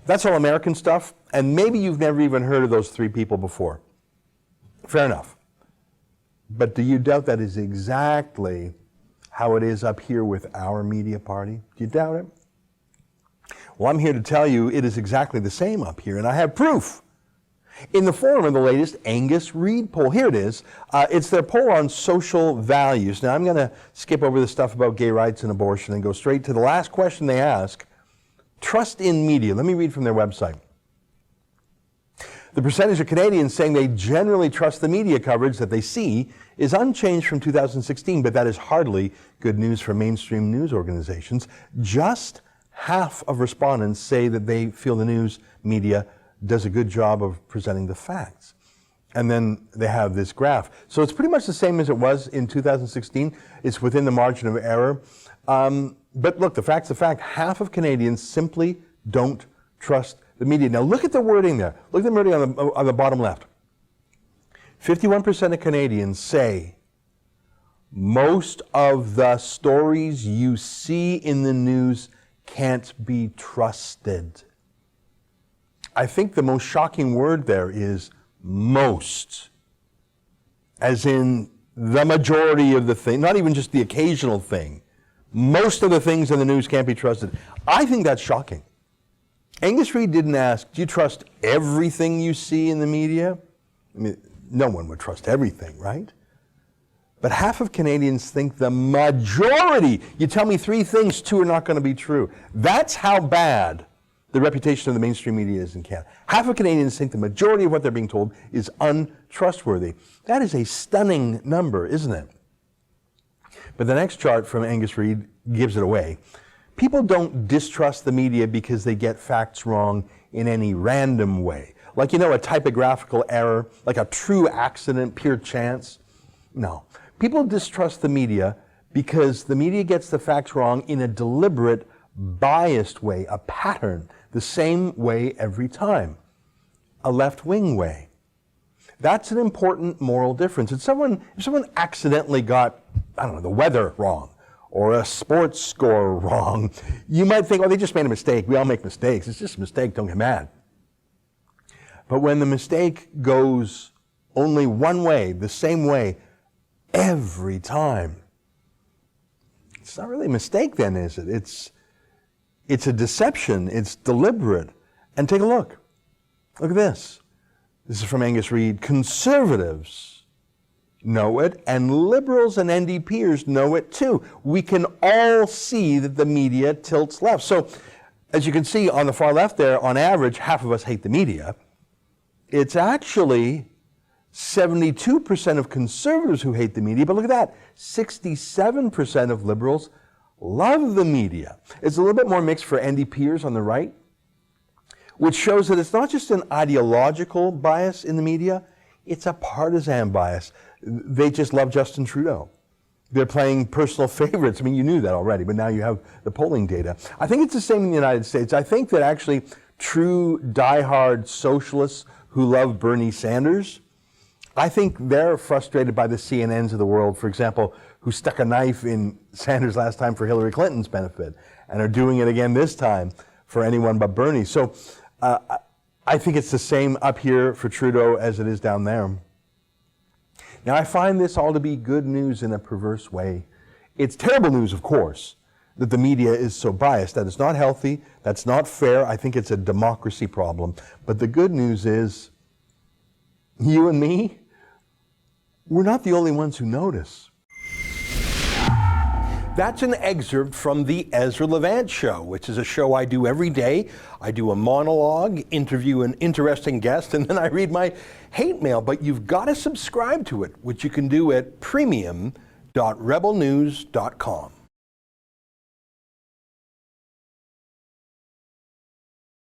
That's all American stuff, and maybe you've never even heard of those three people before. Fair enough. But do you doubt that is exactly how it is up here with our media party? Do you doubt it? Well, I'm here to tell you it is exactly the same up here, and I have proof in the form of the latest Angus Reid poll. Here it is. It's their poll on social values. Now, I'm going to skip over the stuff about gay rights and abortion and go straight to the last question they ask. Trust in media. Let me read from their website. The percentage of Canadians saying they generally trust the media coverage that they see is unchanged from 2016, but that is hardly good news for mainstream news organizations. Just half of respondents say that they feel the news media does a good job of presenting the facts. And then they have this graph. So it's pretty much the same as it was in 2016. It's within the margin of error. But look, the fact's the fact. Half of Canadians simply don't trust the media. Now look at the wording there. Look at the wording on the bottom left. 51% of Canadians say most of the stories you see in the news can't be trusted. I think the most shocking word there is most. As in the majority of the thing, not even just the occasional thing. Most of the things in the news can't be trusted. I think that's shocking. Angus Reid didn't ask, do you trust everything you see in the media? I mean, no one would trust everything, right? But half of Canadians think the majority, you tell me three things, two are not going to be true. That's how bad the reputation of the mainstream media is in Canada. Half of Canadians think the majority of what they're being told is untrustworthy. That is a stunning number, isn't it? But the next chart from Angus Reid gives it away. People don't distrust the media because they get facts wrong in any random way. Like, a typographical error, like a true accident, pure chance. No. People distrust the media because the media gets the facts wrong in a deliberate, biased way, a pattern, the same way every time, a left-wing way. That's an important moral difference. If someone accidentally got, the weather wrong, or a sports score wrong, you might think, they just made a mistake. We all make mistakes. It's just a mistake. Don't get mad. But when the mistake goes only one way, the same way, every time, it's not really a mistake then, is it? It's a deception. It's deliberate. And take a look. Look at this. This is from Angus Reid. Conservatives know it, and liberals and NDPers know it too. We can all see that the media tilts left. So, as you can see on the far left there, on average, half of us hate the media. It's actually 72% of conservatives who hate the media, but look at that, 67% of liberals love the media. It's a little bit more mixed for NDPers on the right, which shows that it's not just an ideological bias in the media, it's a partisan bias. They just love Justin Trudeau. They're playing personal favorites. I mean, you knew that already, but now you have the polling data. I think it's the same in the United States. I think that actually true diehard socialists who love Bernie Sanders, I think they're frustrated by the CNNs of the world, for example, who stuck a knife in Sanders last time for Hillary Clinton's benefit and are doing it again this time for anyone but Bernie. So I think it's the same up here for Trudeau as it is down there. Now, I find this all to be good news in a perverse way. It's terrible news, of course, that the media is so biased. That is not healthy. That's not fair. I think it's a democracy problem. But the good news is, you and me, we're not the only ones who notice. That's an excerpt from the Ezra Levant Show, which is a show I do every day. I do a monologue, interview an interesting guest, and then I read my hate mail. But you've got to subscribe to it, which you can do at premium.rebelnews.com.